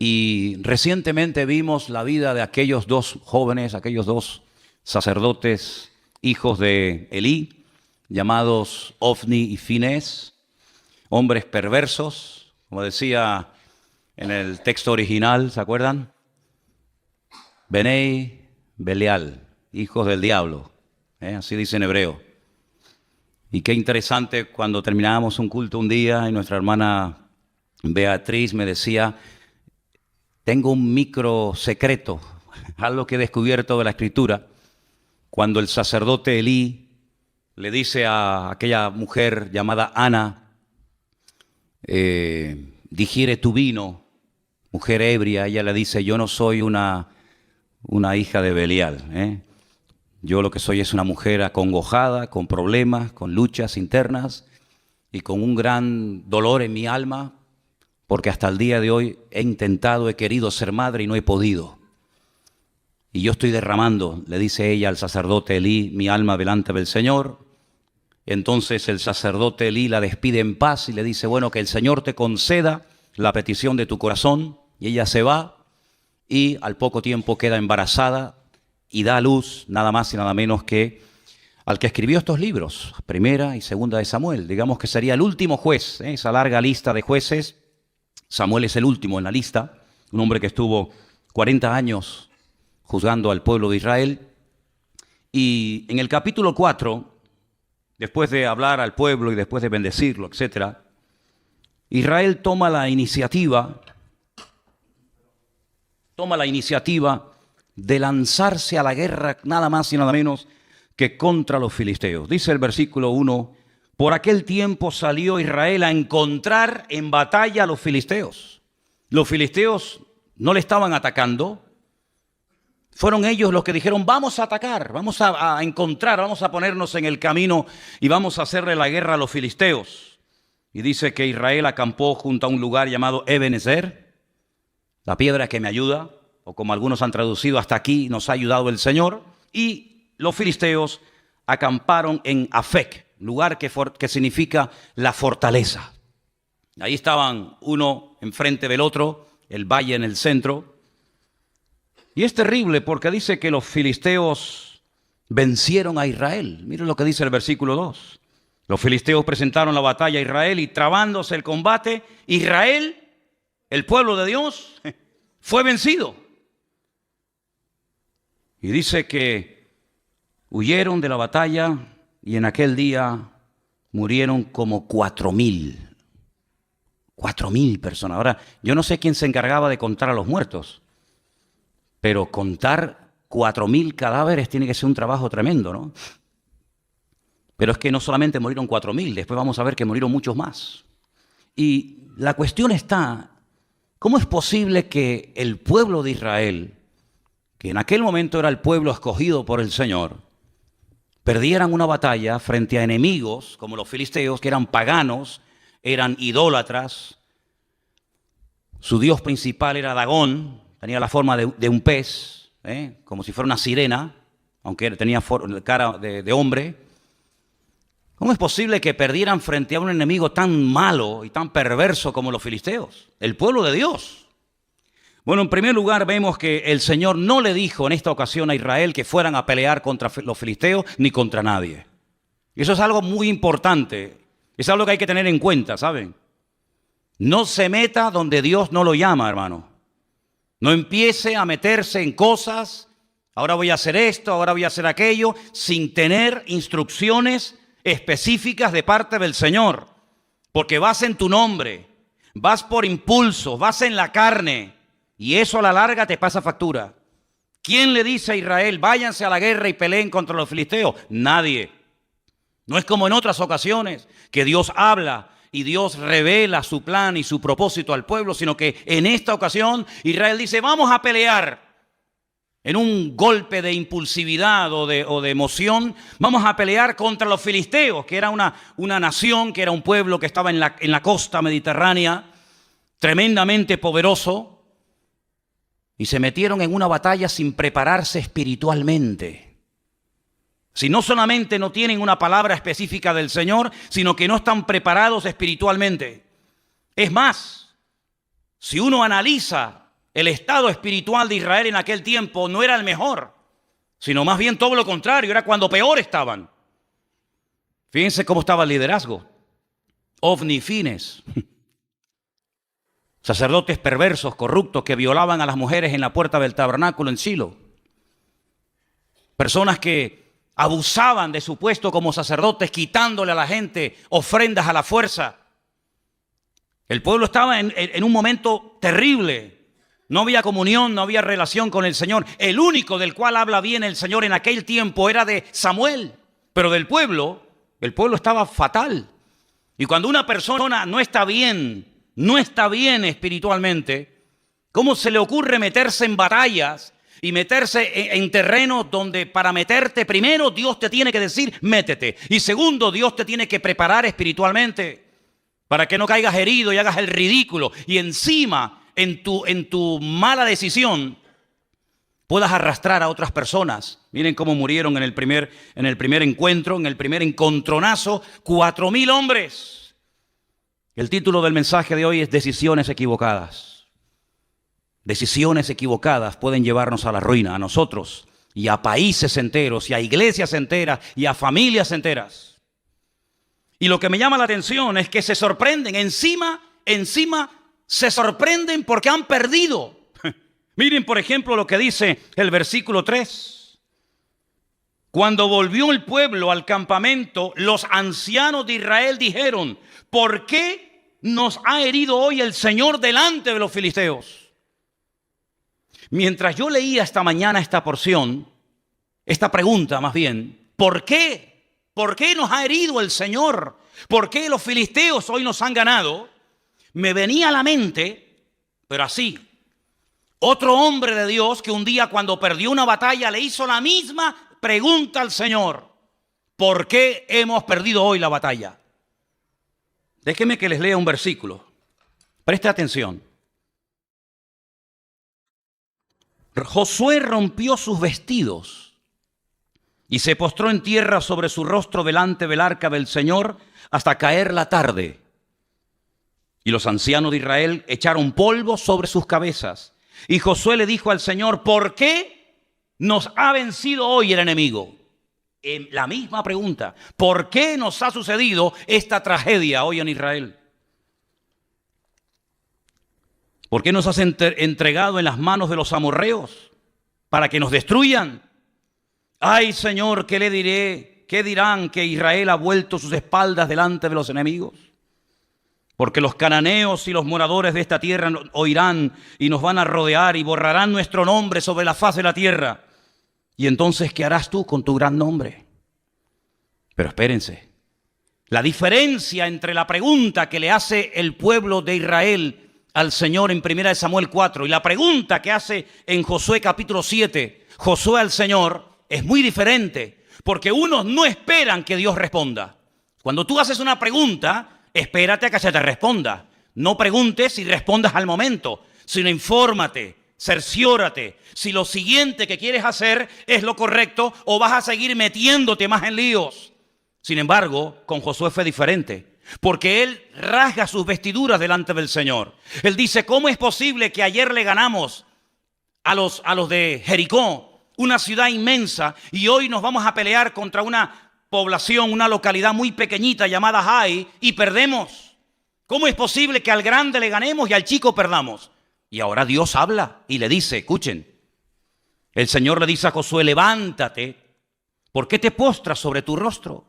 Y recientemente vimos la vida de aquellos dos jóvenes, aquellos dos sacerdotes, hijos de Elí, llamados Ofni y Finés, hombres perversos, como decía en el texto original, ¿se acuerdan? Benei Belial, hijos del diablo, así dice en hebreo. Y qué interesante cuando terminábamos un culto un día y nuestra hermana Beatriz me decía: tengo un micro secreto, algo que he descubierto de la Escritura, cuando el sacerdote Elí le dice a aquella mujer llamada Ana, digiere tu vino, mujer ebria, ella le dice: yo no soy una hija de Belial, Yo lo que soy es una mujer acongojada, con problemas, con luchas internas y con un gran dolor en mi alma, porque hasta el día de hoy he querido ser madre y no he podido. Y yo estoy derramando, le dice ella al sacerdote Elí, mi alma delante del Señor. Entonces el sacerdote Elí la despide en paz y le dice: bueno, que el Señor te conceda la petición de tu corazón. Y ella se va y al poco tiempo queda embarazada y da a luz nada más y nada menos que al que escribió estos libros, Primera y Segunda de Samuel. Digamos que sería el último juez, esa larga lista de jueces. Samuel es el último en la lista, un hombre que estuvo 40 años juzgando al pueblo de Israel. Y en el capítulo 4, después de hablar al pueblo y después de bendecirlo, etc., Israel toma la iniciativa de lanzarse a la guerra nada más y nada menos que contra los filisteos. Dice el versículo 1, por aquel tiempo salió Israel a encontrar en batalla a los filisteos. Los filisteos no le estaban atacando. Fueron ellos los que dijeron: vamos a atacar, vamos a encontrar, vamos a ponernos en el camino y vamos a hacerle la guerra a los filisteos. Y dice que Israel acampó junto a un lugar llamado Ebenezer, la piedra que me ayuda, o como algunos han traducido, hasta aquí nos ha ayudado el Señor. Y los filisteos acamparon en Afec, lugar que significa la fortaleza. Ahí estaban uno enfrente del otro, el valle en el centro. Y es terrible porque dice que los filisteos vencieron a Israel. Miren lo que dice el versículo 2. Los filisteos presentaron la batalla a Israel y trabándose el combate, Israel, el pueblo de Dios, fue vencido. Y dice que huyeron de la batalla y en aquel día murieron como 4,000. 4,000 personas. Ahora, yo no sé quién se encargaba de contar a los muertos, pero contar 4,000 cadáveres tiene que ser un trabajo tremendo, ¿no? Pero es que no solamente murieron 4,000, después vamos a ver que murieron muchos más. Y la cuestión está, ¿cómo es posible que el pueblo de Israel, que en aquel momento era el pueblo escogido por el Señor, perdieran una batalla frente a enemigos como los filisteos, que eran paganos, eran idólatras? Su dios principal era Dagón, tenía la forma de un pez, como si fuera una sirena, aunque tenía cara de hombre. ¿Cómo es posible que perdieran frente a un enemigo tan malo y tan perverso como los filisteos, el pueblo de Dios? Bueno, en primer lugar vemos que el Señor no le dijo en esta ocasión a Israel que fueran a pelear contra los filisteos ni contra nadie. Y eso es algo muy importante, es algo que hay que tener en cuenta, ¿saben? No se meta donde Dios no lo llama, hermano. No empiece a meterse en cosas, ahora voy a hacer esto, ahora voy a hacer aquello, sin tener instrucciones específicas de parte del Señor. Porque vas en tu nombre, vas por impulso, vas en la carne. Y eso a la larga te pasa factura. ¿Quién le dice a Israel: váyanse a la guerra y peleen contra los filisteos? Nadie. No es como en otras ocasiones que Dios habla y Dios revela su plan y su propósito al pueblo, sino que en esta ocasión Israel dice: vamos a pelear. En un golpe de impulsividad o de emoción, vamos a pelear contra los filisteos, que era una nación, que era un pueblo que estaba en la costa mediterránea, tremendamente poderoso. Y se metieron en una batalla sin prepararse espiritualmente. Si no solamente no tienen una palabra específica del Señor, sino que no están preparados espiritualmente. Es más, si uno analiza el estado espiritual de Israel en aquel tiempo no era el mejor, sino más bien todo lo contrario, era cuando peor estaban. Fíjense cómo estaba el liderazgo. Ofni y Fines, sacerdotes perversos, corruptos, que violaban a las mujeres en la puerta del tabernáculo en Silo. Personas que abusaban de su puesto como sacerdotes, quitándole a la gente ofrendas a la fuerza. El pueblo estaba en un momento terrible. No había comunión, no había relación con el Señor. El único del cual habla bien el Señor en aquel tiempo era de Samuel. Pero del pueblo, el pueblo estaba fatal. Y cuando una persona no está bien espiritualmente, ¿cómo se le ocurre meterse en batallas y meterse en terrenos donde para meterte, primero Dios te tiene que decir, métete? Y segundo, Dios te tiene que preparar espiritualmente para que no caigas herido y hagas el ridículo. Y encima, en tu mala decisión, puedas arrastrar a otras personas. Miren cómo murieron en el primer encuentro, en el primer encontronazo, 4,000 hombres. El título del mensaje de hoy es Decisiones equivocadas. Decisiones equivocadas pueden llevarnos a la ruina, a nosotros y a países enteros y a iglesias enteras y a familias enteras. Y lo que me llama la atención es que se sorprenden, encima se sorprenden porque han perdido. Miren, por ejemplo, lo que dice el versículo 3. Cuando volvió el pueblo al campamento, los ancianos de Israel dijeron, ¿por qué nos ha herido hoy el Señor delante de los filisteos? Mientras yo leía esta mañana esta porción, esta pregunta más bien, ¿por qué? ¿Por qué nos ha herido el Señor? ¿Por qué los filisteos hoy nos han ganado? Me venía a la mente, pero así, otro hombre de Dios que un día cuando perdió una batalla le hizo la misma pregunta al Señor. ¿Por qué hemos perdido hoy la batalla? Déjenme que les lea un versículo. Preste atención. Josué rompió sus vestidos y se postró en tierra sobre su rostro delante del arca del Señor hasta caer la tarde. Y los ancianos de Israel echaron polvo sobre sus cabezas. Y Josué le dijo al Señor, ¿por qué nos ha vencido hoy el enemigo? La misma pregunta, ¿por qué nos ha sucedido esta tragedia hoy en Israel? ¿Por qué nos has entregado en las manos de los amorreos para que nos destruyan? Ay, Señor, ¿qué le diré? ¿Qué dirán que Israel ha vuelto sus espaldas delante de los enemigos? Porque los cananeos y los moradores de esta tierra oirán y nos van a rodear y borrarán nuestro nombre sobre la faz de la tierra. Y entonces, ¿qué harás tú con tu gran nombre? Pero espérense, la diferencia entre la pregunta que le hace el pueblo de Israel al Señor en 1 Samuel 4 y la pregunta que hace en Josué capítulo 7, Josué al Señor, es muy diferente, porque unos no esperan que Dios responda. Cuando tú haces una pregunta, espérate a que se te responda. No preguntes y respondas al momento, sino infórmate, cerciórate si lo siguiente que quieres hacer es lo correcto o vas a seguir metiéndote más en líos. Sin embargo, con Josué fue diferente, porque él rasga sus vestiduras delante del Señor. Él dice, ¿cómo es posible que ayer le ganamos a los de Jericó, una ciudad inmensa, y hoy nos vamos a pelear contra una población, una localidad muy pequeñita llamada Jai, y perdemos? ¿Cómo es posible que al grande le ganemos y al chico perdamos? Y ahora Dios habla y le dice, escuchen, el Señor le dice a Josué, levántate, ¿por qué te postras sobre tu rostro?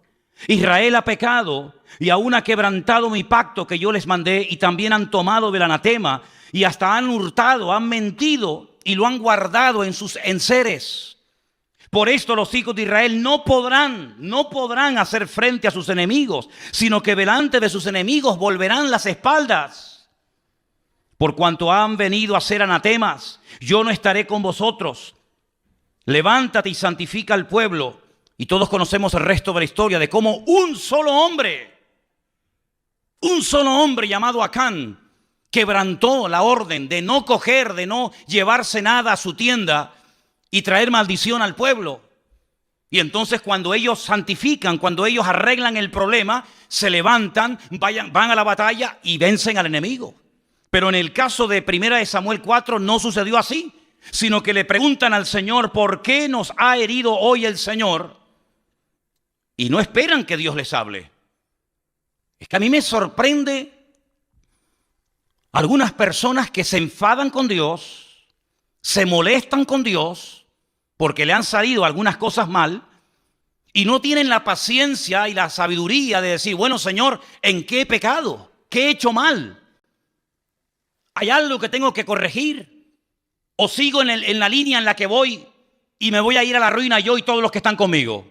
Israel ha pecado y aún ha quebrantado mi pacto que yo les mandé, y también han tomado del anatema y hasta han hurtado, han mentido y lo han guardado en sus enseres. Por esto los hijos de Israel no podrán hacer frente a sus enemigos, sino que delante de sus enemigos volverán las espaldas. Por cuanto han venido a ser anatemas, yo no estaré con vosotros. Levántate y santifica al pueblo. Y todos conocemos el resto de la historia de cómo un solo hombre llamado Acán, quebrantó la orden de no coger, de no llevarse nada a su tienda y traer maldición al pueblo. Y entonces cuando ellos santifican, cuando ellos arreglan el problema, se levantan, van a la batalla y vencen al enemigo. Pero en el caso de 1 Samuel 4 no sucedió así, sino que le preguntan al Señor, ¿por qué nos ha herido hoy el Señor? Y no esperan que Dios les hable. Es que a mí me sorprende algunas personas que se enfadan con Dios, se molestan con Dios porque le han salido algunas cosas mal y no tienen la paciencia y la sabiduría de decir, bueno, Señor, ¿en qué he pecado? ¿Qué he hecho mal? ¿Hay algo que tengo que corregir? ¿O sigo en la línea en la que voy y me voy a ir a la ruina yo y todos los que están conmigo?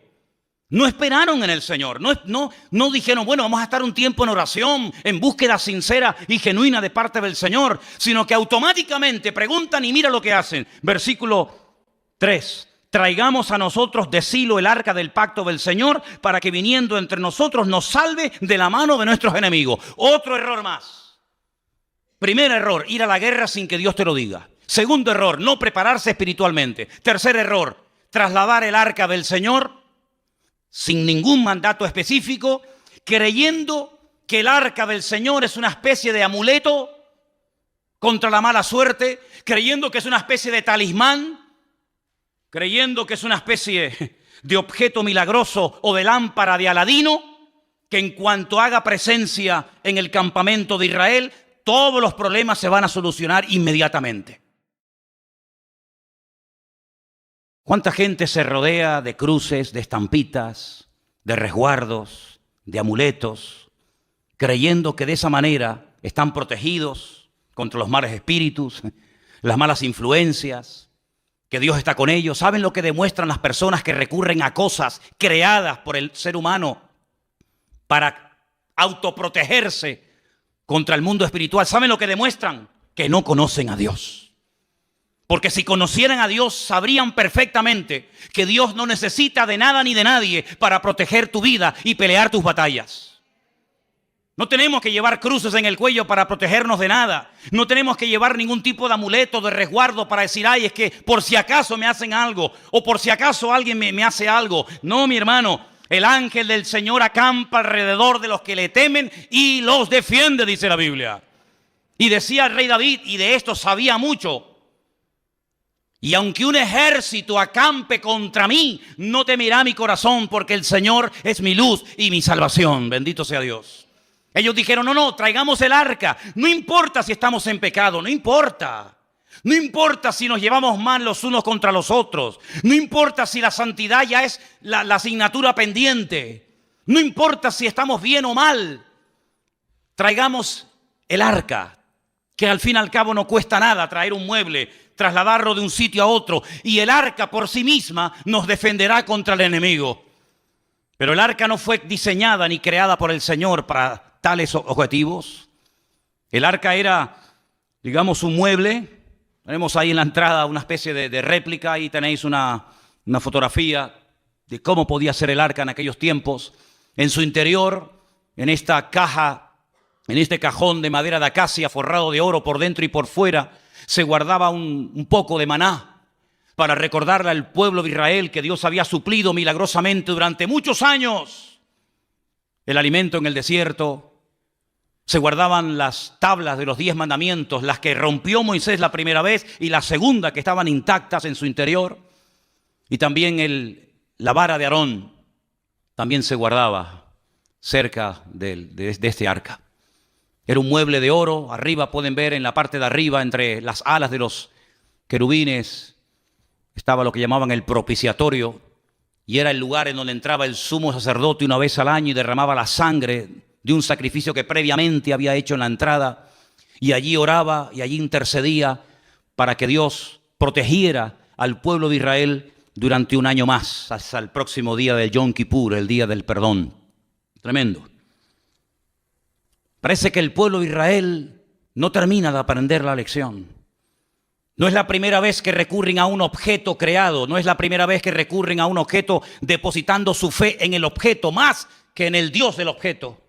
No esperaron en el Señor, no dijeron, bueno, vamos a estar un tiempo en oración, en búsqueda sincera y genuina de parte del Señor, sino que automáticamente preguntan y mira lo que hacen. Versículo 3, traigamos a nosotros de Silo el arca del pacto del Señor para que viniendo entre nosotros nos salve de la mano de nuestros enemigos. Otro error más. Primer error, ir a la guerra sin que Dios te lo diga. Segundo error, no prepararse espiritualmente. Tercer error, trasladar el arca del Señor sin ningún mandato específico, creyendo que el arca del Señor es una especie de amuleto contra la mala suerte, creyendo que es una especie de talismán, creyendo que es una especie de objeto milagroso o de lámpara de Aladino, que en cuanto haga presencia en el campamento de Israel, todos los problemas se van a solucionar inmediatamente. ¿Cuánta gente se rodea de cruces, de estampitas, de resguardos, de amuletos, creyendo que de esa manera están protegidos contra los malos espíritus, las malas influencias, que Dios está con ellos? ¿Saben lo que demuestran las personas que recurren a cosas creadas por el ser humano para autoprotegerse contra el mundo espiritual? ¿Saben lo que demuestran? Que no conocen a Dios. Porque si conocieran a Dios, sabrían perfectamente que Dios no necesita de nada ni de nadie para proteger tu vida y pelear tus batallas. No tenemos que llevar cruces en el cuello para protegernos de nada. No tenemos que llevar ningún tipo de amuleto, de resguardo para decir, ay, es que por si acaso me hacen algo o por si acaso alguien me hace algo. No, mi hermano, el ángel del Señor acampa alrededor de los que le temen y los defiende, dice la Biblia. Y decía el rey David, y de esto sabía mucho, y aunque un ejército acampe contra mí, no temerá mi corazón, porque el Señor es mi luz y mi salvación. Bendito sea Dios. Ellos dijeron, no, traigamos el arca. No importa si estamos en pecado, no importa. No importa si nos llevamos mal los unos contra los otros. No importa si la santidad ya es la asignatura pendiente. No importa si estamos bien o mal. Traigamos el arca, que al fin y al cabo no cuesta nada traer un mueble, trasladarlo de un sitio a otro, y el arca por sí misma nos defenderá contra el enemigo. Pero el arca no fue diseñada ni creada por el Señor para tales objetivos. El arca era, digamos, un mueble. Tenemos ahí en la entrada una especie de réplica, ahí tenéis una fotografía de cómo podía ser el arca en aquellos tiempos. En su interior, en esta caja, en este cajón de madera de acacia forrado de oro por dentro y por fuera, se guardaba un poco de maná para recordarle al pueblo de Israel que Dios había suplido milagrosamente durante muchos años el alimento en el desierto. Se guardaban las tablas de los 10 mandamientos, las que rompió Moisés la primera vez y la segunda, que estaban intactas en su interior. Y también la vara de Aarón también se guardaba cerca de este arca. Era un mueble de oro. Arriba pueden ver, en la parte de arriba, entre las alas de los querubines, estaba lo que llamaban el propiciatorio, y era el lugar en donde entraba el sumo sacerdote una vez al año y derramaba la sangre de un sacrificio que previamente había hecho en la entrada, y allí oraba y allí intercedía para que Dios protegiera al pueblo de Israel durante un año más, hasta el próximo día del Yom Kippur, el día del perdón. Tremendo. Parece que el pueblo de Israel no termina de aprender la lección. No es la primera vez que recurren a un objeto creado, no es la primera vez que recurren a un objeto depositando su fe en el objeto más que en el Dios del objeto.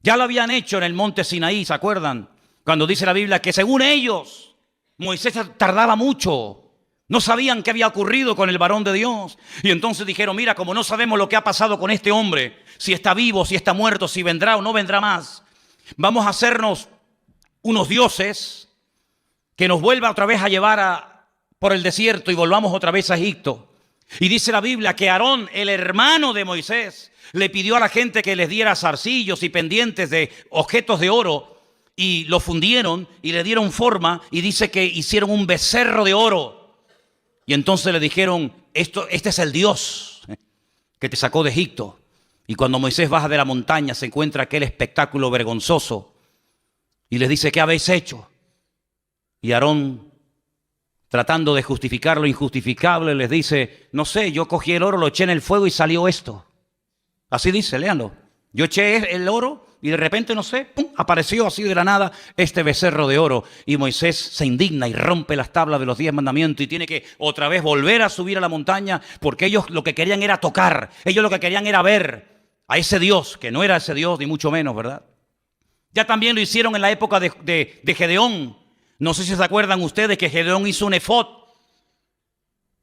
Ya lo habían hecho en el monte Sinaí, ¿se acuerdan? Cuando dice la Biblia que según ellos, Moisés tardaba mucho. No sabían qué había ocurrido con el varón de Dios. Y entonces dijeron, mira, como no sabemos lo que ha pasado con este hombre, si está vivo, si está muerto, si vendrá o no vendrá más, vamos a hacernos unos dioses, que nos vuelva otra vez a llevar por el desierto y volvamos otra vez a Egipto. Y dice la Biblia que Aarón, el hermano de Moisés, le pidió a la gente que les diera zarcillos y pendientes de objetos de oro y lo fundieron y le dieron forma y dice que hicieron un becerro de oro. Y entonces le dijeron, este es el Dios que te sacó de Egipto. Y cuando Moisés baja de la montaña se encuentra aquel espectáculo vergonzoso y les dice, ¿qué habéis hecho? Y Aarón, tratando de justificar lo injustificable, les dice, no sé, yo cogí el oro, lo eché en el fuego y salió esto. Así dice, léanlo. Yo eché el oro y de repente, no sé, ¡pum!, apareció así de la nada este becerro de oro. Y Moisés se indigna y rompe las tablas de los 10 mandamientos y tiene que otra vez volver a subir a la montaña porque ellos lo que querían era tocar. Ellos lo que querían era ver a ese Dios, que no era ese Dios ni mucho menos, ¿verdad? Ya también lo hicieron en la época de Gedeón. No sé si se acuerdan ustedes que Gedeón hizo un efod,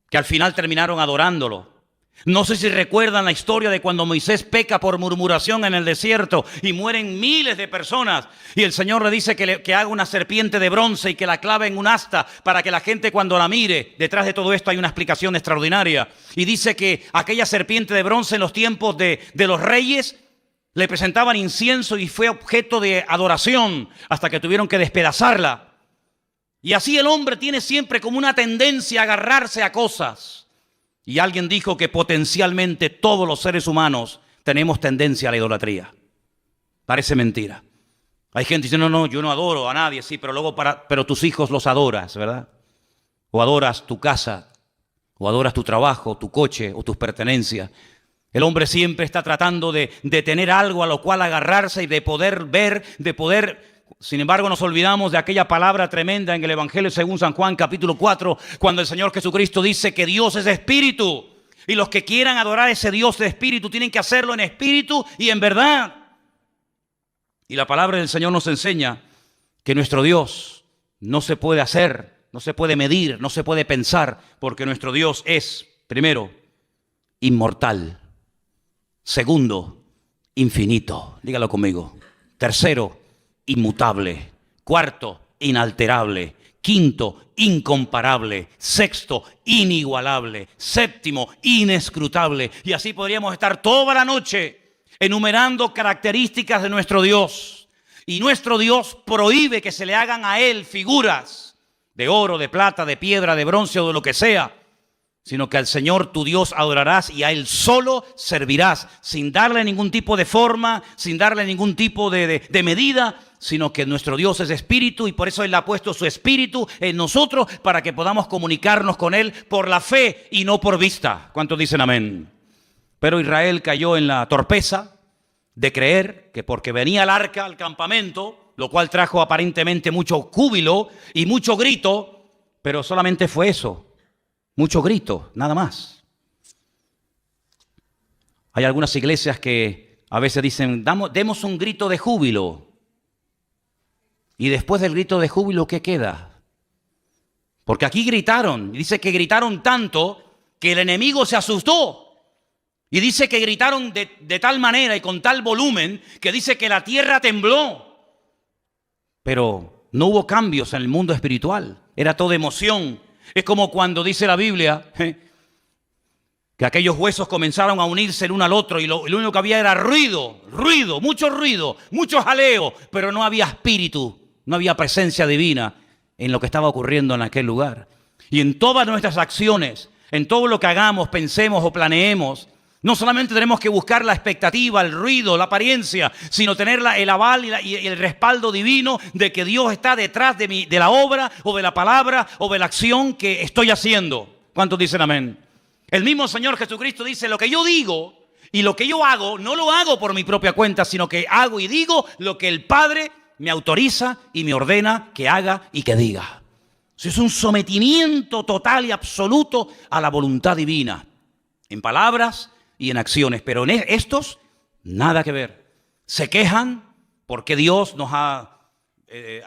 que al final terminaron adorándolo. No sé si recuerdan la historia de cuando Moisés peca por murmuración en el desierto y mueren miles de personas. Y el Señor le dice que haga una serpiente de bronce y que la clave en un asta para que la gente cuando la mire, detrás de todo esto hay una explicación extraordinaria. Y dice que aquella serpiente de bronce en los tiempos de los reyes le presentaban incienso y fue objeto de adoración hasta que tuvieron que despedazarla. Y así el hombre tiene siempre como una tendencia a agarrarse a cosas. Y alguien dijo que potencialmente todos los seres humanos tenemos tendencia a la idolatría. Parece mentira. Hay gente que dice, no, yo no adoro a nadie, sí, pero luego pero tus hijos los adoras, ¿verdad? O adoras tu casa, o adoras tu trabajo, tu coche, o tus pertenencias. El hombre siempre está tratando de tener algo a lo cual agarrarse y de poder ver, de poder... Sin embargo, nos olvidamos de aquella palabra tremenda en el Evangelio según San Juan, capítulo 4, cuando el Señor Jesucristo dice que Dios es espíritu. Y los que quieran adorar a ese Dios de espíritu tienen que hacerlo en espíritu y en verdad. Y la palabra del Señor nos enseña que nuestro Dios no se puede hacer, no se puede medir, no se puede pensar, porque nuestro Dios es, primero, inmortal. Segundo, infinito. Dígalo conmigo. Tercero, inmutable. Cuarto, inalterable. Quinto, incomparable. Sexto, inigualable. Séptimo, inescrutable. Y así podríamos estar toda la noche enumerando características de nuestro Dios. Y nuestro Dios prohíbe que se le hagan a Él figuras de oro, de plata, de piedra, de bronce o de lo que sea, sino que al Señor tu Dios adorarás y a Él solo servirás, sin darle ningún tipo de forma, sin darle ningún tipo de medida, sino que nuestro Dios es espíritu y por eso Él ha puesto su espíritu en nosotros para que podamos comunicarnos con Él por la fe y no por vista. ¿Cuántos dicen amén? Pero Israel cayó en la torpeza de creer que porque venía el arca al campamento, lo cual trajo aparentemente mucho júbilo y mucho grito, pero solamente fue eso. Mucho grito, nada más. Hay algunas iglesias que a veces dicen, demos un grito de júbilo. Y después del grito de júbilo, ¿qué queda? Porque aquí gritaron, y dice que gritaron tanto que el enemigo se asustó. Y dice que gritaron de tal manera y con tal volumen que dice que la tierra tembló. Pero no hubo cambios en el mundo espiritual, era todo emoción. Es como cuando dice la Biblia que aquellos huesos comenzaron a unirse el uno al otro y lo único que había era ruido, mucho jaleo, pero no había espíritu, no había presencia divina en lo que estaba ocurriendo en aquel lugar. Y en todas nuestras acciones, en todo lo que hagamos, pensemos o planeemos, no solamente tenemos que buscar la expectativa, el ruido, la apariencia, sino tener el aval y el respaldo divino de que Dios está detrás de la obra o de la palabra o de la acción que estoy haciendo. ¿Cuántos dicen amén? El mismo Señor Jesucristo dice, lo que yo digo y lo que yo hago, no lo hago por mi propia cuenta, sino que hago y digo lo que el Padre me autoriza y me ordena que haga y que diga. Eso es un sometimiento total y absoluto a la voluntad divina, en palabras y en acciones, pero en estos nada que ver. Se quejan porque Dios nos ha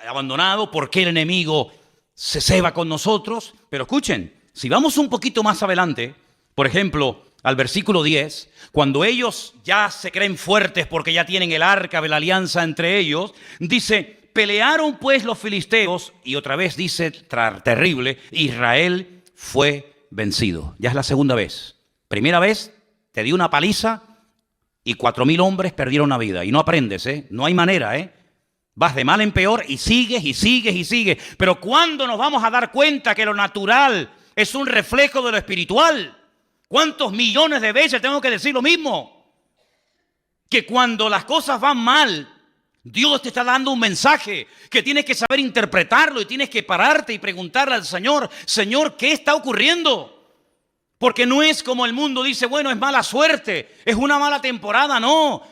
abandonado, porque el enemigo se ceba con nosotros, pero escuchen, si vamos un poquito más adelante, por ejemplo, al versículo 10, cuando ellos ya se creen fuertes porque ya tienen el arca de la alianza entre ellos, dice, Pelearon pues los filisteos, y otra vez dice, terrible, Israel fue vencido. Ya es la segunda vez. Primera vez, te dio una paliza y 4.000 hombres perdieron la vida. Y no aprendes, no hay manera, Vas de mal en peor y sigues y sigues y sigues. Pero ¿cuándo nos vamos a dar cuenta que lo natural es un reflejo de lo espiritual? ¿Cuántos millones de veces tengo que decir lo mismo? Que cuando las cosas van mal, Dios te está dando un mensaje que tienes que saber interpretarlo y tienes que pararte y preguntarle al Señor, Señor, ¿qué está ocurriendo? Porque no es como el mundo dice, bueno, es mala suerte, es una mala temporada, no.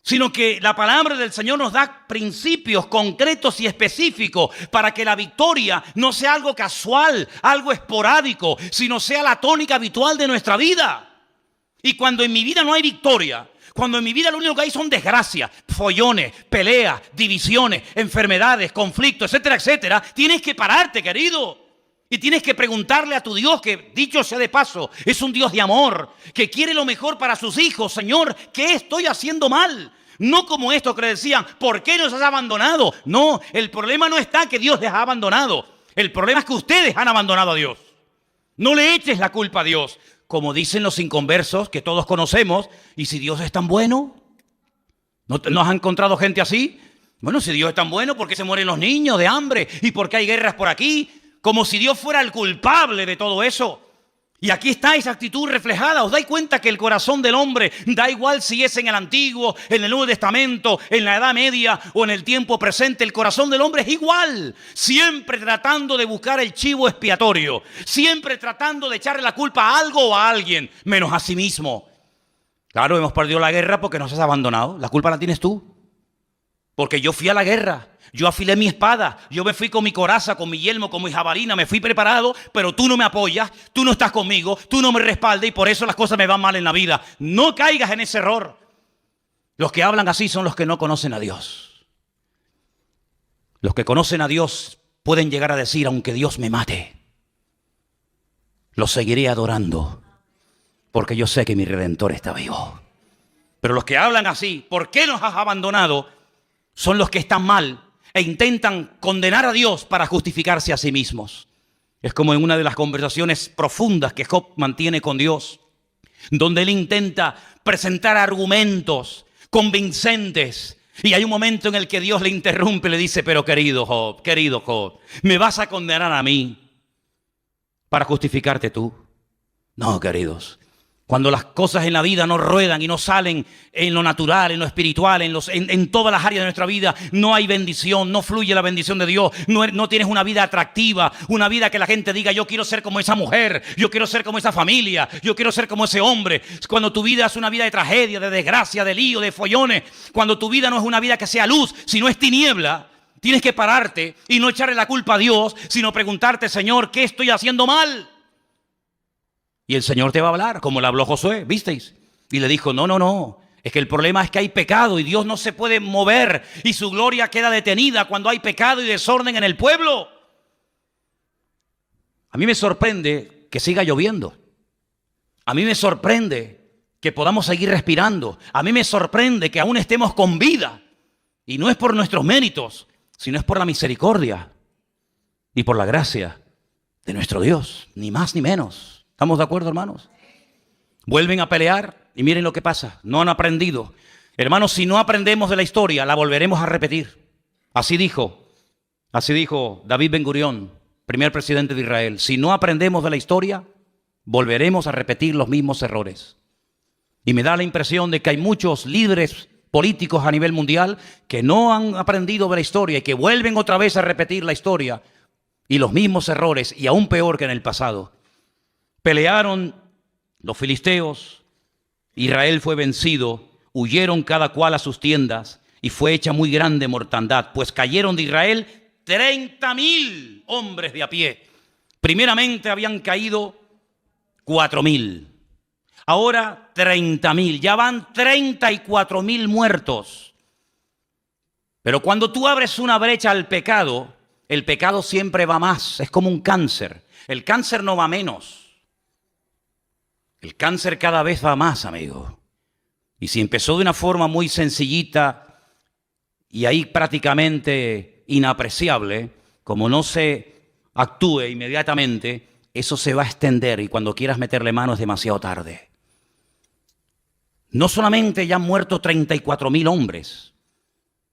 Sino que la palabra del Señor nos da principios concretos y específicos para que la victoria no sea algo casual, algo esporádico, sino sea la tónica habitual de nuestra vida. Y cuando en mi vida no hay victoria, cuando en mi vida lo único que hay son desgracias, follones, peleas, divisiones, enfermedades, conflictos, etcétera, etcétera, tienes que pararte, querido. Y tienes que preguntarle a tu Dios, que dicho sea de paso, es un Dios de amor, que quiere lo mejor para sus hijos. Señor, ¿qué estoy haciendo mal? No como esto que le decían, ¿por qué nos has abandonado? No, el problema no está que Dios les ha abandonado. El problema es que ustedes han abandonado a Dios. No le eches la culpa a Dios. Como dicen los inconversos que todos conocemos, ¿y si Dios es tan bueno? ¿No has encontrado gente así? Bueno, si Dios es tan bueno, ¿por qué se mueren los niños de hambre? ¿Y por qué hay guerras por aquí? Como si Dios fuera el culpable de todo eso. Y aquí está esa actitud reflejada. ¿Os dais cuenta que el corazón del hombre, da igual si es en el Antiguo, en el Nuevo Testamento, en la Edad Media o en el tiempo presente, el corazón del hombre es igual? Siempre tratando de buscar el chivo expiatorio. Siempre tratando de echarle la culpa a algo o a alguien, menos a sí mismo. Claro, hemos perdido la guerra porque nos has abandonado. La culpa la tienes tú. Porque yo fui a la guerra, yo afilé mi espada, yo me fui con mi coraza, con mi yelmo, con mi jabalina, me fui preparado, pero tú no me apoyas, tú no estás conmigo, tú no me respaldas y por eso las cosas me van mal en la vida. No caigas en ese error. Los que hablan así son los que no conocen a Dios. Los que conocen a Dios pueden llegar a decir, aunque Dios me mate, lo seguiré adorando, porque yo sé que mi Redentor está vivo. Pero los que hablan así, ¿por qué nos has abandonado?, son los que están mal e intentan condenar a Dios para justificarse a sí mismos. Es como en una de las conversaciones profundas que Job mantiene con Dios, donde él intenta presentar argumentos convincentes. Y hay un momento en el que Dios le interrumpe y le dice, pero querido Job, ¿me vas a condenar a mí para justificarte tú? No, queridos. Cuando las cosas en la vida no ruedan y no salen en lo natural, en lo espiritual, en todas las áreas de nuestra vida, no hay bendición, no fluye la bendición de Dios, no tienes una vida atractiva, una vida que la gente diga, yo quiero ser como esa mujer, yo quiero ser como esa familia, yo quiero ser como ese hombre. Cuando tu vida es una vida de tragedia, de desgracia, de lío, de follones, cuando tu vida no es una vida que sea luz, sino es tiniebla, tienes que pararte y no echarle la culpa a Dios, sino preguntarte, Señor, ¿qué estoy haciendo mal? Y el Señor te va a hablar, como le habló Josué, ¿visteis? Y le dijo, no, es que el problema es que hay pecado y Dios no se puede mover y su gloria queda detenida cuando hay pecado y desorden en el pueblo. A mí me sorprende que siga lloviendo. A mí me sorprende que podamos seguir respirando. A mí me sorprende que aún estemos con vida. Y no es por nuestros méritos, sino es por la misericordia y por la gracia de nuestro Dios, ni más ni menos. ¿Estamos de acuerdo, hermanos? Vuelven a pelear y miren lo que pasa. No han aprendido. Hermanos, si no aprendemos de la historia, la volveremos a repetir. Así dijo David Ben-Gurión, primer presidente de Israel. Si no aprendemos de la historia, volveremos a repetir los mismos errores. Y me da la impresión de que hay muchos líderes políticos a nivel mundial que no han aprendido de la historia y que vuelven otra vez a repetir la historia y los mismos errores, y aún peor que en el pasado. Pelearon los filisteos, Israel fue vencido, huyeron cada cual a sus tiendas y fue hecha muy grande mortandad, pues cayeron de Israel 30.000 hombres de a pie. Primeramente habían caído 4.000, ahora 30.000, ya van 34.000 muertos. Pero cuando tú abres una brecha al pecado, el pecado siempre va más, es como un cáncer. El cáncer no va menos. El cáncer cada vez va más, amigo. Y si empezó de una forma muy sencillita y ahí prácticamente inapreciable, como no se actúe inmediatamente, eso se va a extender y cuando quieras meterle mano es demasiado tarde. No solamente ya han muerto 34,000 hombres,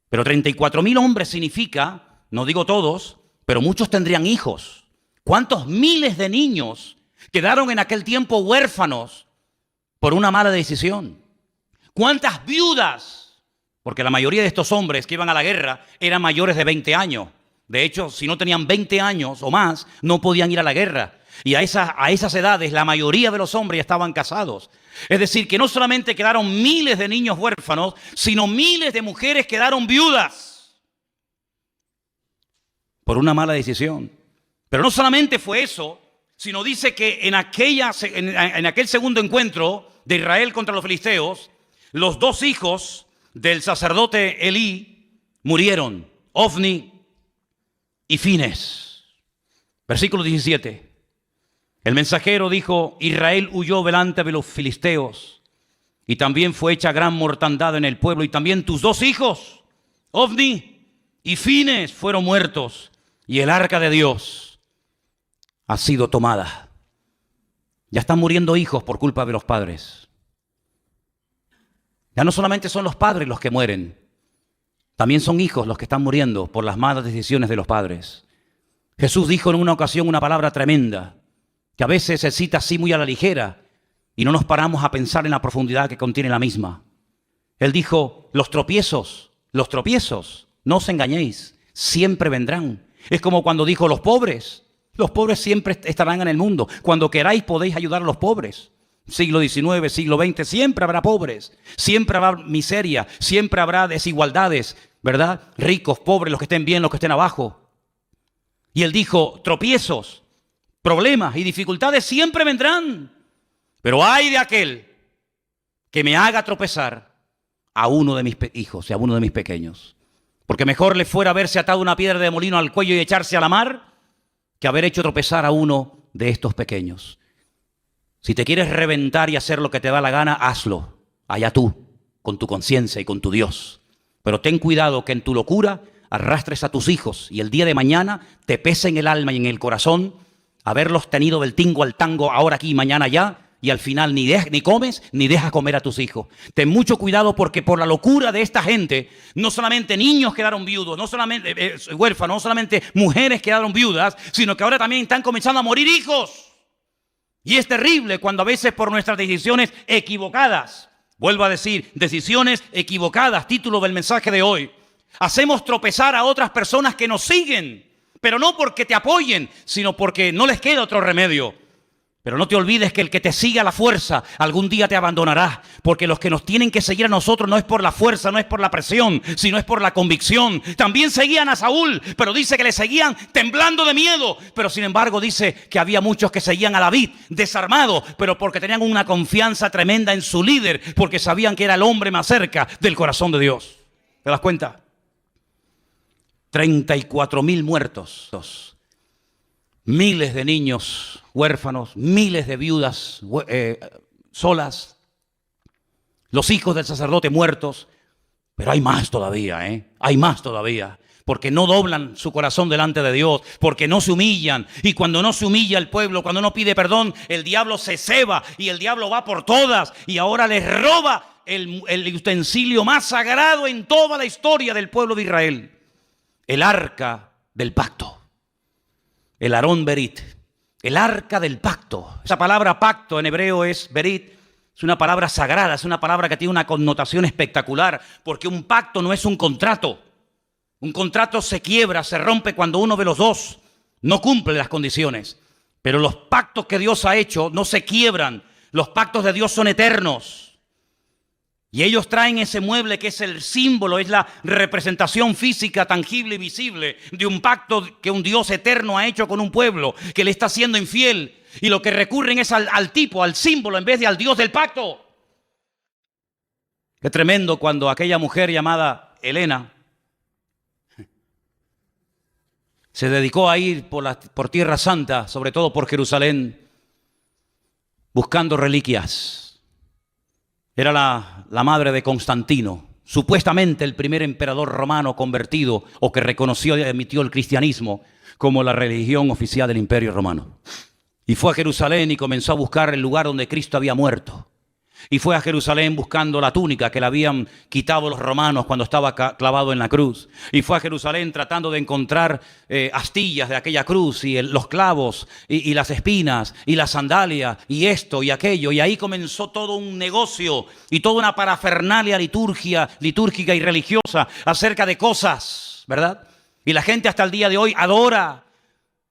pero 34,000 hombres significa, no digo todos, pero muchos tendrían hijos. ¿Cuántos miles de niños quedaron en aquel tiempo huérfanos por una mala decisión? ¿Cuántas viudas? Porque la mayoría de estos hombres que iban a la guerra eran mayores de 20 años. De hecho, si no tenían 20 años o más, no podían ir a la guerra. Y a esas edades, la mayoría de los hombres ya estaban casados. Es decir, que no solamente quedaron miles de niños huérfanos, sino miles de mujeres quedaron viudas por una mala decisión. Pero no solamente fue eso, sino dice que en aquel segundo encuentro de Israel contra los filisteos, los dos hijos del sacerdote Elí murieron, Ofni y Fines. Versículo 17. El mensajero dijo: Israel huyó delante de los filisteos y también fue hecha gran mortandad en el pueblo, y también tus dos hijos, Ofni y Fines, fueron muertos, y el arca de Dios ha sido tomada. Ya están muriendo hijos por culpa de los padres. Ya no solamente son los padres los que mueren, también son hijos los que están muriendo por las malas decisiones de los padres. Jesús dijo en una ocasión una palabra tremenda, que a veces se cita así muy a la ligera y no nos paramos a pensar en la profundidad que contiene la misma. Él dijo: los tropiezos, no os engañéis, siempre vendrán. Es como cuando dijo: los pobres siempre estarán en el mundo. Cuando queráis podéis ayudar a los pobres. Siglo XIX, siglo XX, siempre habrá pobres, siempre habrá miseria, siempre habrá desigualdades, ¿verdad? Ricos, pobres, los que estén bien, los que estén abajo. Y él dijo: tropiezos, problemas y dificultades siempre vendrán, pero ay de aquel que me haga tropezar a uno de mis hijos y a uno de mis pequeños. Porque mejor le fuera haberse atado una piedra de molino al cuello y echarse a la mar que haber hecho tropezar a uno de estos pequeños. Si te quieres reventar y hacer lo que te da la gana, hazlo. Allá tú, con tu conciencia y con tu Dios. Pero ten cuidado que en tu locura arrastres a tus hijos y el día de mañana te pese en el alma y en el corazón haberlos tenido del tingo al tango, ahora aquí y mañana allá, y al final ni comes ni dejas comer a tus hijos. Ten mucho cuidado, porque por la locura de esta gente, no solamente niños quedaron viudos, no solamente huérfanos, no solamente mujeres quedaron viudas, sino que ahora también están comenzando a morir hijos. Y es terrible cuando a veces por nuestras decisiones equivocadas, vuelvo a decir, decisiones equivocadas, título del mensaje de hoy, hacemos tropezar a otras personas que nos siguen, pero no porque te apoyen, sino porque no les queda otro remedio. Pero no te olvides que el que te sigue a la fuerza algún día te abandonará, porque los que nos tienen que seguir a nosotros no es por la fuerza, no es por la presión, sino es por la convicción. También seguían a Saúl, pero dice que le seguían temblando de miedo. Pero sin embargo dice que había muchos que seguían a David desarmados, pero porque tenían una confianza tremenda en su líder, porque sabían que era el hombre más cerca del corazón de Dios. ¿Te das cuenta? 34,000 muertos, miles de niños huérfanos, miles de viudas solas, los hijos del sacerdote muertos. Pero hay más todavía, hay más todavía, porque no doblan su corazón delante de Dios, porque no se humillan. Y cuando no se humilla el pueblo, cuando no pide perdón, el diablo se ceba y el diablo va por todas y ahora les roba el utensilio más sagrado en toda la historia del pueblo de Israel, el arca del pacto, el Aarón Berit, el arca del pacto. Esa palabra pacto en hebreo es Berit, es una palabra sagrada, es una palabra que tiene una connotación espectacular, porque un pacto no es un contrato. Un contrato se quiebra, se rompe cuando uno de los dos no cumple las condiciones. Pero los pactos que Dios ha hecho no se quiebran. Los pactos de Dios son eternos. Y ellos traen ese mueble que es el símbolo, es la representación física, tangible y visible de un pacto que un Dios eterno ha hecho con un pueblo que le está siendo infiel. Y lo que recurren es al tipo, al símbolo, en vez de al Dios del pacto. Qué tremendo cuando aquella mujer llamada Helena se dedicó a ir por Tierra Santa, sobre todo por Jerusalén, buscando reliquias. Era la madre de Constantino, supuestamente el primer emperador romano convertido o que reconoció y admitió el cristianismo como la religión oficial del Imperio Romano. Y fue a Jerusalén y comenzó a buscar el lugar donde Cristo había muerto. Y fue a Jerusalén buscando la túnica que le habían quitado los romanos cuando estaba clavado en la cruz. Y fue a Jerusalén tratando de encontrar astillas de aquella cruz y los clavos y las espinas y la sandalia y esto y aquello. Y ahí comenzó todo un negocio y toda una parafernalia litúrgica y religiosa acerca de cosas, ¿verdad? Y la gente hasta el día de hoy adora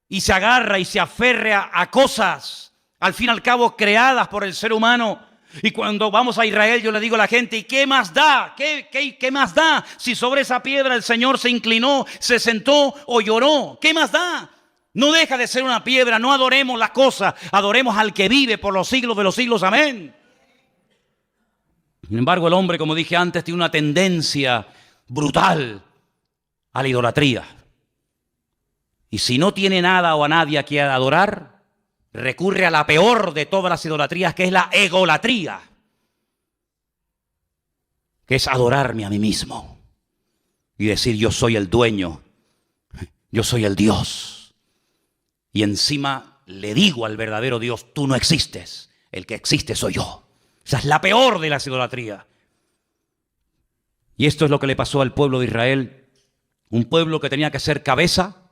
y se agarra y se aferra a cosas, al fin y al cabo creadas por el ser humano. Y cuando vamos a Israel yo le digo a la gente, ¿y qué más da? ¿Qué más da? Si sobre esa piedra el Señor se inclinó, se sentó o lloró, ¿qué más da? No deja de ser una piedra, no adoremos la cosa, adoremos al que vive por los siglos de los siglos, amén. Sin embargo, el hombre, como dije antes, tiene una tendencia brutal a la idolatría. Y si no tiene nada o a nadie a quien adorar, recurre a la peor de todas las idolatrías, que es la egolatría, que es adorarme a mí mismo y decir yo soy el dueño, yo soy el Dios. Y encima le digo al verdadero Dios, tú no existes, el que existe soy yo. Esa es la peor de las idolatrías. Y esto es lo que le pasó al pueblo de Israel, un pueblo que tenía que ser cabeza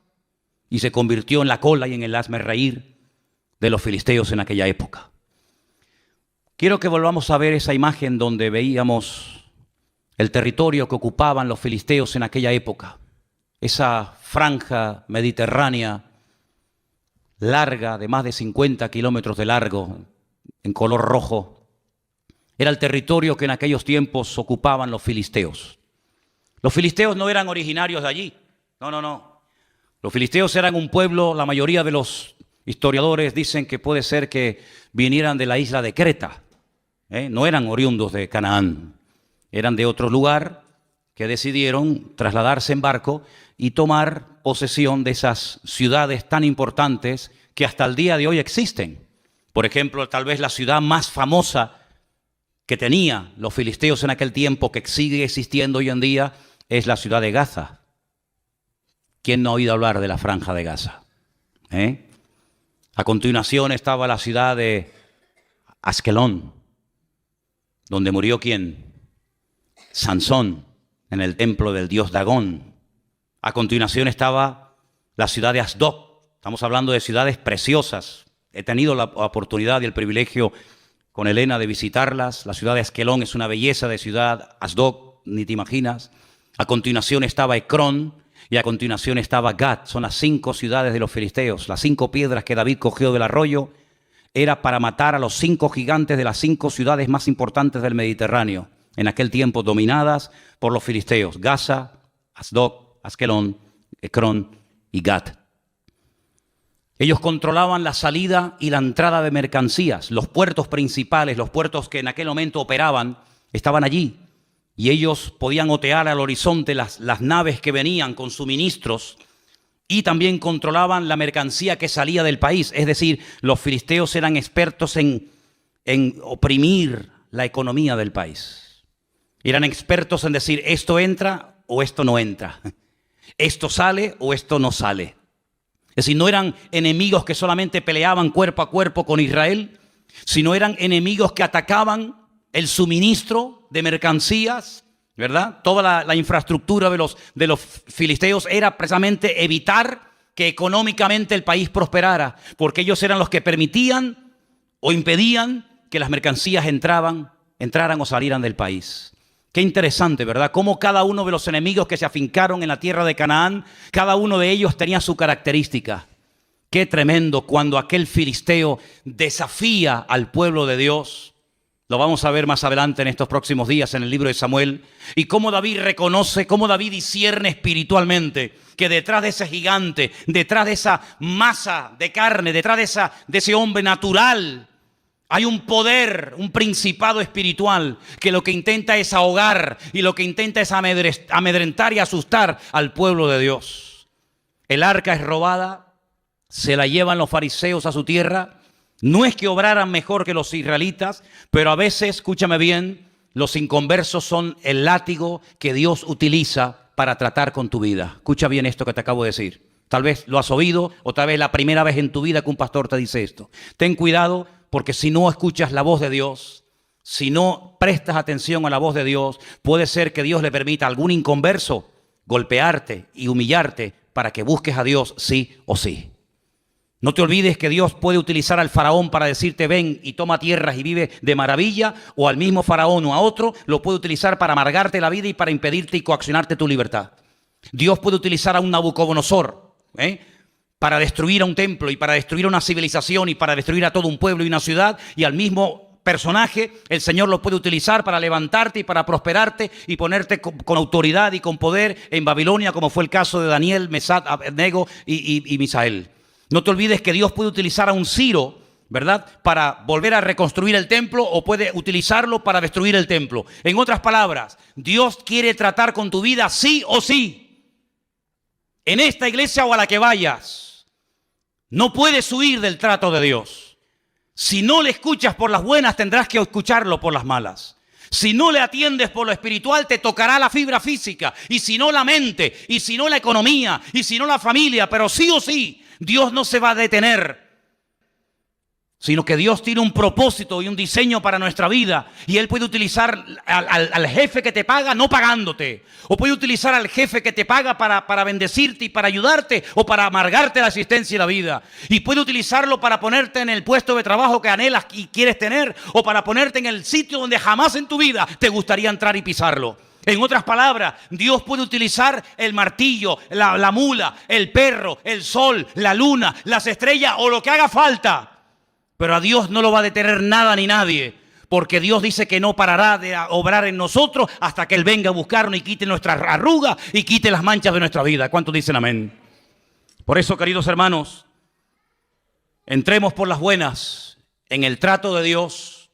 y se convirtió en la cola y en el hazmerreír de los filisteos en aquella época. Quiero que volvamos a ver esa imagen donde veíamos el territorio que ocupaban los filisteos en aquella época. Esa franja mediterránea larga, de más de 50 kilómetros de largo, en color rojo. Era el territorio que en aquellos tiempos ocupaban los filisteos. Los filisteos no eran originarios de allí. No. Los filisteos eran un pueblo, la mayoría de los historiadores dicen que puede ser que vinieran de la isla de Creta. No eran oriundos de Canaán. Eran de otro lugar que decidieron trasladarse en barco y tomar posesión de esas ciudades tan importantes que hasta el día de hoy existen. Por ejemplo, tal vez la ciudad más famosa que tenía los filisteos en aquel tiempo, que sigue existiendo hoy en día, es la ciudad de Gaza. ¿Quién no ha oído hablar de la franja de Gaza? A continuación estaba la ciudad de Askelón, donde murió ¿quién? Sansón, en el templo del dios Dagón. A continuación estaba la ciudad de Asdod. Estamos hablando de ciudades preciosas. He tenido la oportunidad y el privilegio con Elena de visitarlas. La ciudad de Askelón es una belleza de ciudad. Asdod, ni te imaginas. A continuación estaba Ecrón. Y a continuación estaba Gat. Son las 5 ciudades de los filisteos. Las 5 piedras que David cogió del arroyo era para matar a los 5 gigantes de las 5 ciudades más importantes del Mediterráneo, en aquel tiempo dominadas por los filisteos: Gaza, Asdod, Askelón, Ecrón y Gat. Ellos controlaban la salida y la entrada de mercancías. Los puertos principales, los puertos que en aquel momento operaban, estaban allí. Y ellos podían otear al horizonte las naves que venían con suministros, y también controlaban la mercancía que salía del país. Es decir, los filisteos eran expertos en oprimir la economía del país. Eran expertos en decir esto entra o esto no entra. Esto sale o esto no sale. Es decir, no eran enemigos que solamente peleaban cuerpo a cuerpo con Israel, sino eran enemigos que atacaban el suministro de mercancías, ¿verdad? Toda la infraestructura de los filisteos era precisamente evitar que económicamente el país prosperara, porque ellos eran los que permitían o impedían que las mercancías entraran o salieran del país. Qué interesante, ¿verdad? Cómo cada uno de los enemigos que se afincaron en la tierra de Canaán, cada uno de ellos tenía su característica. Qué tremendo cuando aquel filisteo desafía al pueblo de Dios. Lo vamos a ver más adelante en estos próximos días en el libro de Samuel. Y cómo David reconoce, cómo David discierne espiritualmente que detrás de ese gigante, detrás de esa masa de carne, detrás de ese hombre natural, hay un poder, un principado espiritual que lo que intenta es ahogar y lo que intenta es amedrentar y asustar al pueblo de Dios. El arca es robada, se la llevan los fariseos a su tierra. No es que obraran mejor que los israelitas, pero a veces, escúchame bien, los inconversos son el látigo que Dios utiliza para tratar con tu vida. Escucha bien esto que te acabo de decir. Tal vez lo has oído o tal vez la primera vez en tu vida que un pastor te dice esto. Ten cuidado porque si no escuchas la voz de Dios, si no prestas atención a la voz de Dios, puede ser que Dios le permita a algún inconverso golpearte y humillarte para que busques a Dios sí o sí. No te olvides que Dios puede utilizar al faraón para decirte ven y toma tierras y vive de maravilla, o al mismo faraón o a otro lo puede utilizar para amargarte la vida y para impedirte y coaccionarte tu libertad. Dios puede utilizar a un Nabucodonosor para destruir a un templo y para destruir una civilización y para destruir a todo un pueblo y una ciudad, y al mismo personaje el Señor lo puede utilizar para levantarte y para prosperarte y ponerte con autoridad y con poder en Babilonia, como fue el caso de Daniel, Mesac, Abednego y Misael. No te olvides que Dios puede utilizar a un Ciro, ¿verdad?, para volver a reconstruir el templo, o puede utilizarlo para destruir el templo. En otras palabras, Dios quiere tratar con tu vida sí o sí. En esta iglesia o a la que vayas, no puedes huir del trato de Dios. Si no le escuchas por las buenas, tendrás que escucharlo por las malas. Si no le atiendes por lo espiritual, te tocará la fibra física, y si no la mente, y si no la economía, y si no la familia, pero sí o sí, Dios no se va a detener, sino que Dios tiene un propósito y un diseño para nuestra vida, y Él puede utilizar al jefe que te paga no pagándote, o puede utilizar al jefe que te paga para bendecirte y para ayudarte, o para amargarte la existencia y la vida, y puede utilizarlo para ponerte en el puesto de trabajo que anhelas y quieres tener, o para ponerte en el sitio donde jamás en tu vida te gustaría entrar y pisarlo. En otras palabras, Dios puede utilizar el martillo, la mula, el perro, el sol, la luna, las estrellas o lo que haga falta. Pero a Dios no lo va a detener nada ni nadie, porque Dios dice que no parará de obrar en nosotros hasta que Él venga a buscarnos y quite nuestras arrugas y quite las manchas de nuestra vida. ¿Cuántos dicen amén? Por eso, queridos hermanos, entremos por las buenas en el trato de Dios,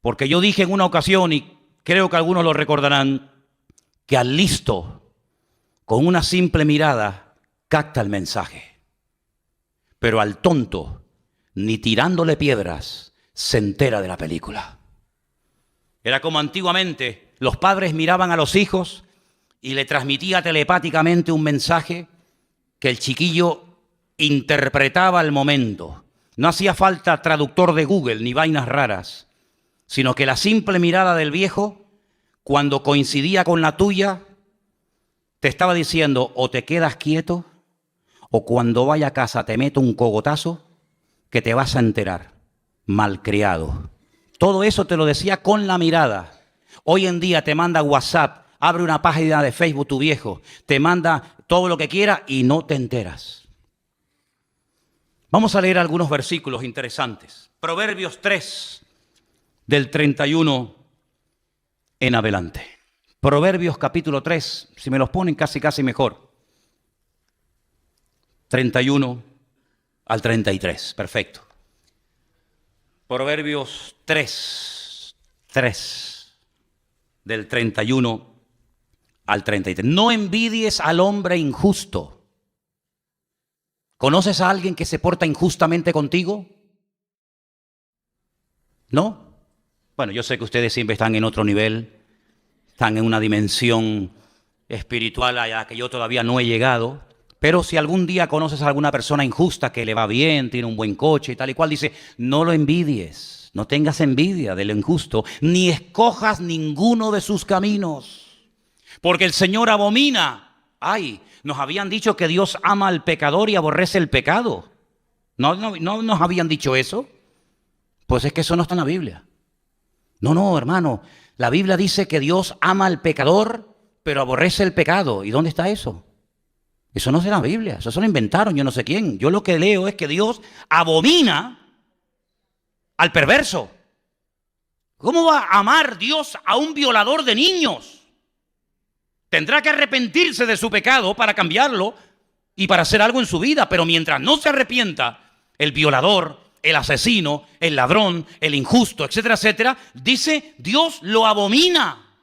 porque yo dije en una ocasión, y creo que algunos lo recordarán, que al listo, con una simple mirada, capta el mensaje. Pero al tonto, ni tirándole piedras, se entera de la película. Era como antiguamente, los padres miraban a los hijos y le transmitía telepáticamente un mensaje que el chiquillo interpretaba al momento. No hacía falta traductor de Google ni vainas raras, sino que la simple mirada del viejo, cuando coincidía con la tuya, te estaba diciendo o te quedas quieto, o cuando vaya a casa te meto un cogotazo que te vas a enterar, malcriado. Todo eso te lo decía con la mirada. Hoy en día te manda WhatsApp, abre una página de Facebook tu viejo, te manda todo lo que quiera y no te enteras. Vamos a leer algunos versículos interesantes. Proverbios 3, del 31 en adelante. Proverbios capítulo 3, si me los ponen casi mejor. 31 al 33, perfecto. Proverbios 3, del 31 al 33. No envidies al hombre injusto. ¿Conoces a alguien que se porta injustamente contigo? ¿No? Bueno, yo sé que ustedes siempre están en otro nivel, están en una dimensión espiritual a la que yo todavía no he llegado. Pero si algún día conoces a alguna persona injusta que le va bien, tiene un buen coche y tal y cual, dice, no lo envidies, no tengas envidia del injusto, ni escojas ninguno de sus caminos, porque el Señor abomina. Ay, nos habían dicho que Dios ama al pecador y aborrece el pecado. ¿No nos habían dicho eso? Pues es que eso no está en la Biblia. No, hermano, la Biblia dice que Dios ama al pecador, pero aborrece el pecado. ¿Y dónde está eso? Eso no es en la Biblia, eso se lo inventaron, yo no sé quién. Yo lo que leo es que Dios abomina al perverso. ¿Cómo va a amar Dios a un violador de niños? Tendrá que arrepentirse de su pecado para cambiarlo y para hacer algo en su vida. Pero mientras no se arrepienta, el violador, el asesino, el ladrón, el injusto, etcétera, etcétera, dice Dios lo abomina.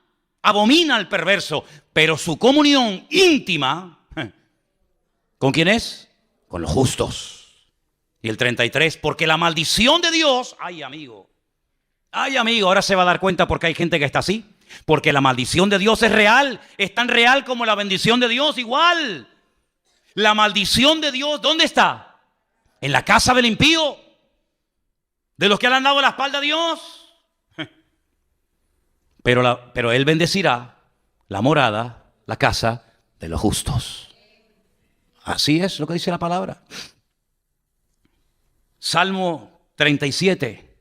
Abomina al perverso, pero su comunión íntima, ¿con quién es? Con los justos. Y el 33, porque la maldición de Dios, ay amigo, ahora se va a dar cuenta porque hay gente que está así. Porque la maldición de Dios es real, es tan real como la bendición de Dios, igual. La maldición de Dios, ¿dónde está? En la casa del impío, de los que le han dado la espalda a Dios. Pero Él bendecirá la morada, la casa de los justos. Así es lo que dice la palabra. Salmo 37,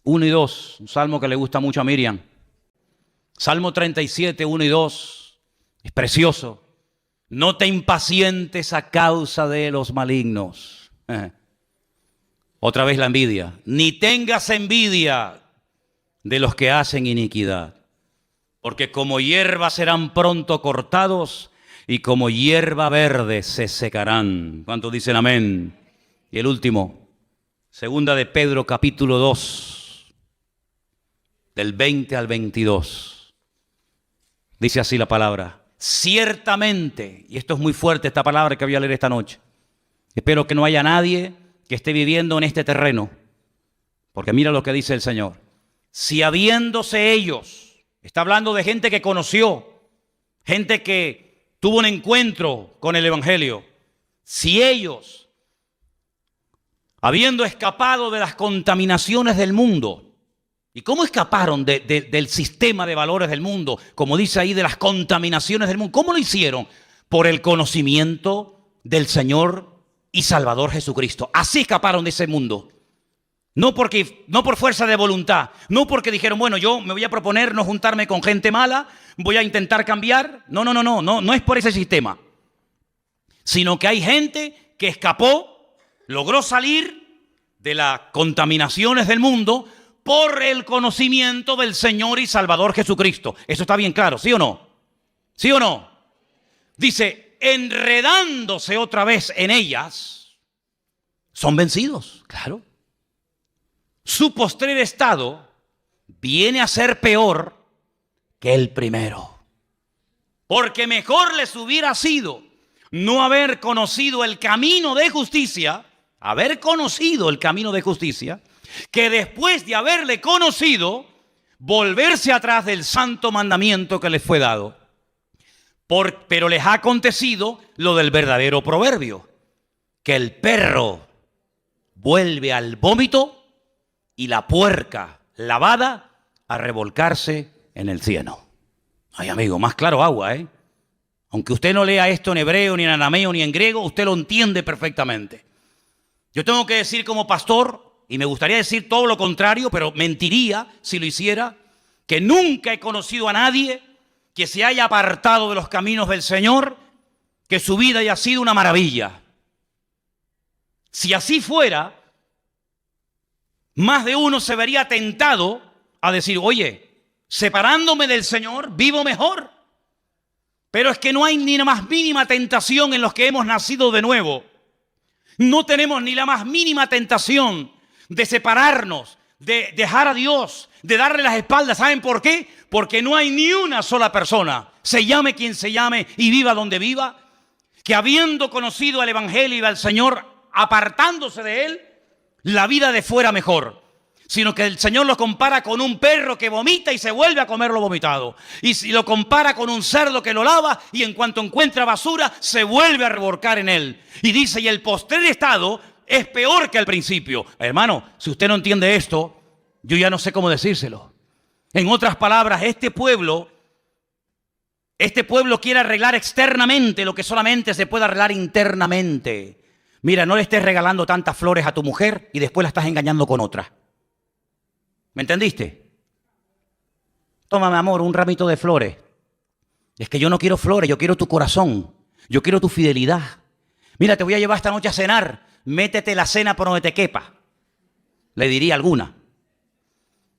1 y 2, un salmo que le gusta mucho a Miriam. Salmo 37, 1 y 2, es precioso. No te impacientes a causa de los malignos. Otra vez la envidia. Ni tengas envidia de los que hacen iniquidad, porque como hierba serán pronto cortados y como hierba verde se secarán. ¿Cuántos dicen amén? Y el último, segunda de Pedro capítulo 2, del 20 al 22. Dice así la palabra: ciertamente, y esto es muy fuerte esta palabra que voy a leer esta noche. Espero que no haya nadie que esté viviendo en este terreno, porque mira lo que dice el Señor. Si habiéndose ellos, está hablando de gente que conoció, gente que tuvo un encuentro con el Evangelio, si ellos, habiendo escapado de las contaminaciones del mundo. ¿Y cómo escaparon del sistema de valores del mundo? Como dice ahí, de las contaminaciones del mundo. ¿Cómo lo hicieron? Por el conocimiento del Señor y Salvador Jesucristo. Así escaparon de ese mundo. No por fuerza de voluntad. No porque dijeron, bueno, yo me voy a proponer no juntarme con gente mala, voy a intentar cambiar. No es por ese sistema. Sino que hay gente que escapó, logró salir de las contaminaciones del mundo por el conocimiento del Señor y Salvador Jesucristo. Eso está bien claro, ¿sí o no? ¿Sí o no? Dice, enredándose otra vez en ellas, son vencidos, claro. Su postrer estado viene a ser peor que el primero. Porque mejor les hubiera sido no haber conocido el camino de justicia, que después de haberle conocido, volverse atrás del santo mandamiento que les fue dado. Pero les ha acontecido lo del verdadero proverbio, que el perro vuelve al vómito y la puerca lavada a revolcarse en el cieno. Ay, amigo, más claro agua, ¿eh? Aunque usted no lea esto en hebreo, ni en arameo, ni en griego, usted lo entiende perfectamente. Yo tengo que decir como pastor, y me gustaría decir todo lo contrario, pero mentiría si lo hiciera, que nunca he conocido a nadie que se haya apartado de los caminos del Señor, que su vida haya sido una maravilla. Si así fuera, más de uno se vería tentado a decir, oye, separándome del Señor, vivo mejor. Pero es que no hay ni la más mínima tentación en los que hemos nacido de nuevo. No tenemos ni la más mínima tentación de separarnos, de dejar a Dios, de darle las espaldas. ¿Saben por qué? Porque no hay ni una sola persona, se llame quien se llame y viva donde viva, que habiendo conocido al Evangelio y al Señor, apartándose de Él, la vida de fuera mejor. Sino que el Señor lo compara con un perro que vomita y se vuelve a comer lo vomitado. Y si lo compara con un cerdo que lo lava y en cuanto encuentra basura, se vuelve a revolcar en él. Y dice, y el postrer estado es peor que al principio. Hermano, si usted no entiende esto, yo ya no sé cómo decírselo. En otras palabras, este pueblo quiere arreglar externamente lo que solamente se puede arreglar internamente. Mira, no le estés regalando tantas flores a tu mujer y después la estás engañando con otra. ¿Me entendiste? Toma, mi amor, un ramito de flores. Es que yo no quiero flores, yo quiero tu corazón. Yo quiero tu fidelidad. Mira, te voy a llevar esta noche a cenar. Métete la cena por donde te quepa. Le diría alguna.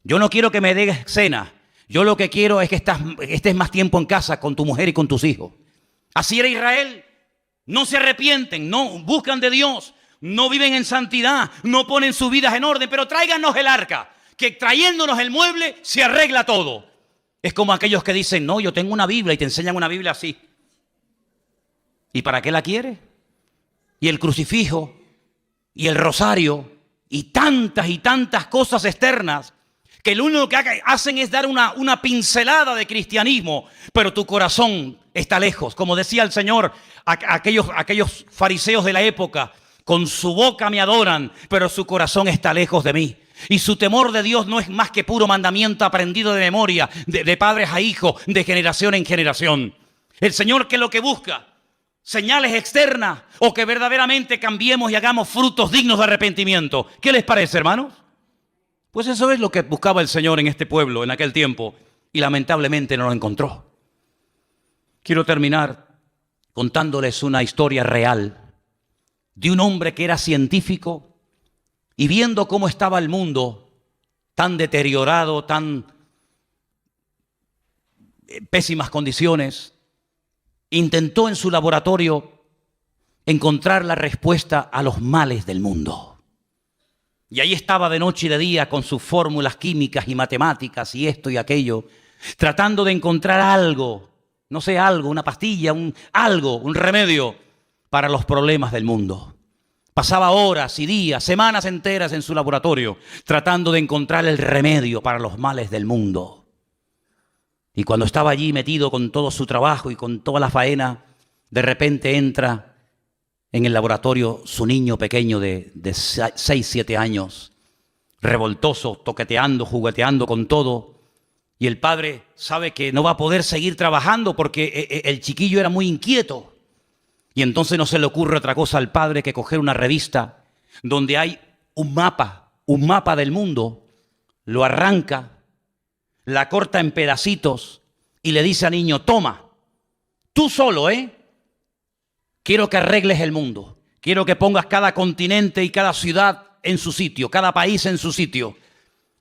Yo no quiero que me des cena. Yo lo que quiero es que estés más tiempo en casa con tu mujer y con tus hijos. Así era Israel. No se arrepienten, no buscan de Dios, no viven en santidad, no ponen sus vidas en orden, pero tráiganos el arca, que trayéndonos el mueble se arregla todo. Es como aquellos que dicen, no, yo tengo una Biblia y te enseñan una Biblia así. ¿Y para qué la quieres? Y el crucifijo y el rosario y tantas cosas externas que lo único que hacen es dar una pincelada de cristianismo, pero tu corazón está lejos. Como decía el Señor, aquellos fariseos de la época, con su boca me adoran, pero su corazón está lejos de mí. Y su temor de Dios no es más que puro mandamiento aprendido de memoria, de padres a hijos, de generación en generación. El Señor, ¿qué es lo que busca? Señales externas, o que verdaderamente cambiemos y hagamos frutos dignos de arrepentimiento. ¿Qué les parece, hermanos? Pues eso es lo que buscaba el Señor en este pueblo en aquel tiempo, y lamentablemente no lo encontró. Quiero terminar contándoles una historia real de un hombre que era científico y viendo cómo estaba el mundo tan deteriorado, tan en pésimas condiciones, intentó en su laboratorio encontrar la respuesta a los males del mundo. Y ahí estaba de noche y de día con sus fórmulas químicas y matemáticas y esto y aquello, tratando de encontrar algo, no sé, algo, una pastilla, un remedio para los problemas del mundo. Pasaba horas y días, semanas enteras en su laboratorio, tratando de encontrar el remedio para los males del mundo. Y cuando estaba allí metido con todo su trabajo y con toda la faena, de repente entra en el laboratorio su niño pequeño de 6, 7 años, revoltoso, toqueteando, jugueteando con todo. Y el padre sabe que no va a poder seguir trabajando porque el chiquillo era muy inquieto. Y entonces no se le ocurre otra cosa al padre que coger una revista donde hay un mapa del mundo, lo arranca, la corta en pedacitos y le dice al niño, toma, tú solo, quiero que arregles el mundo, quiero que pongas cada continente y cada ciudad en su sitio, cada país en su sitio.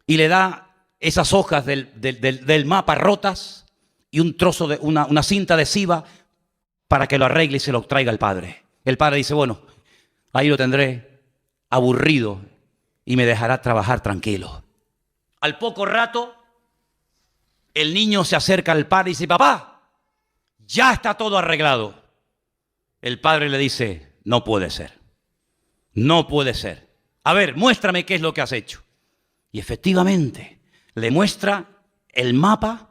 Y le da esas hojas del mapa rotas y un trozo de una cinta adhesiva para que lo arregle y se lo traiga al padre. El padre dice, bueno, ahí lo tendré aburrido y me dejará trabajar tranquilo. Al poco rato, el niño se acerca al padre y dice, papá, ya está todo arreglado. El padre le dice, no puede ser, no puede ser. A ver, muéstrame qué es lo que has hecho. Y efectivamente, le muestra el mapa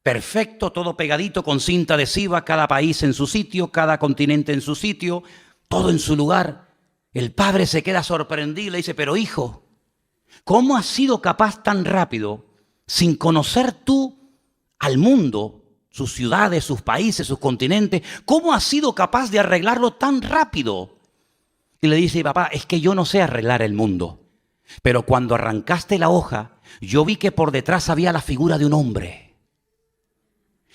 perfecto, todo pegadito con cinta adhesiva, cada país en su sitio, cada continente en su sitio, todo en su lugar. El padre se queda sorprendido y le dice, pero hijo, ¿cómo has sido capaz tan rápido, sin conocer tú al mundo, sus ciudades, sus países, sus continentes? ¿Cómo has sido capaz de arreglarlo tan rápido? Y le dice, papá, es que yo no sé arreglar el mundo, pero cuando arrancaste la hoja, yo vi que por detrás había la figura de un hombre.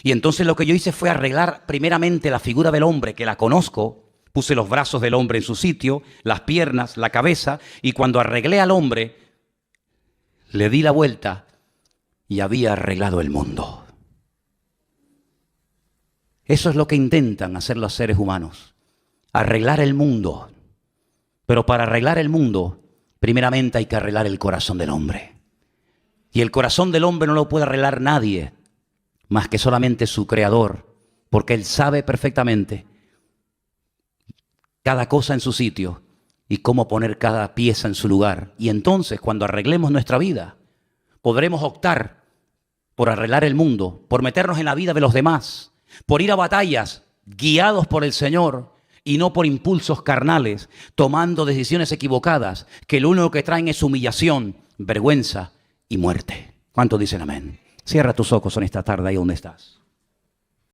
Y entonces lo que yo hice fue arreglar primeramente la figura del hombre, que la conozco. Puse los brazos del hombre en su sitio, las piernas, la cabeza, y cuando arreglé al hombre, le di la vuelta y había arreglado el mundo. Eso es lo que intentan hacer los seres humanos, arreglar el mundo. Pero para arreglar el mundo, primeramente hay que arreglar el corazón del hombre. Y el corazón del hombre no lo puede arreglar nadie, más que solamente su creador, porque él sabe perfectamente cada cosa en su sitio y cómo poner cada pieza en su lugar. Y entonces, cuando arreglemos nuestra vida, podremos optar por arreglar el mundo, por meternos en la vida de los demás, por ir a batallas guiados por el Señor y no por impulsos carnales, tomando decisiones equivocadas, que lo único que traen es humillación, vergüenza y muerte. ¿Cuántos dicen amén? Cierra tus ojos en esta tarde ahí donde estás.